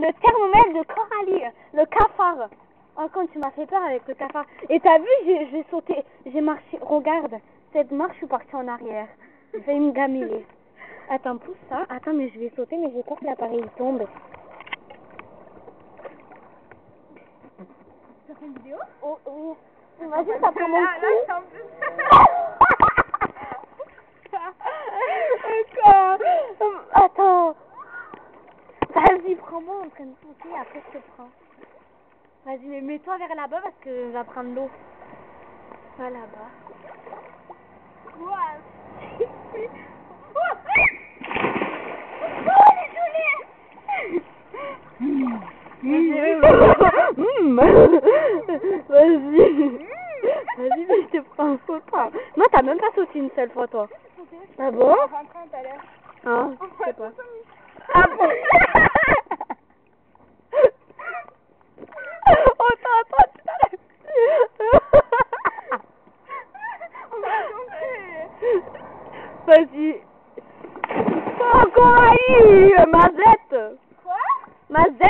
le thermomètre de Coralie, le cafard. Oh, quand tu m'as fait peur avec le cafard. Et t'as vu, j'ai sauté, j'ai marché. Regarde, cette marche, je suis partie en arrière. J'ai failli me gaminer. Attends, pousse ça. Attends, mais je vais sauter, mais j'ai peur que l'appareil tombe. Tu as fait une vidéo? Oh, oui. Imagine, ça prend mon cul. Attends. Vas-y, prends-moi en train de sauter, après je te prends. Vas-y, mais mets-toi vers là-bas parce que je vais prendre l'eau. Va là-bas. Quoi? Vas-y. Vas-y, mais je te prends en photo. Moi, t'as même pas sauté une seule fois, toi. Ah bon? En rentrant tout à l'heure. Ah, je sais pas. Ah bon? Oh, t'as entendu? On va tomber. Vas-y. Oh, Coralie! Ma Z! Quoi? Ma Z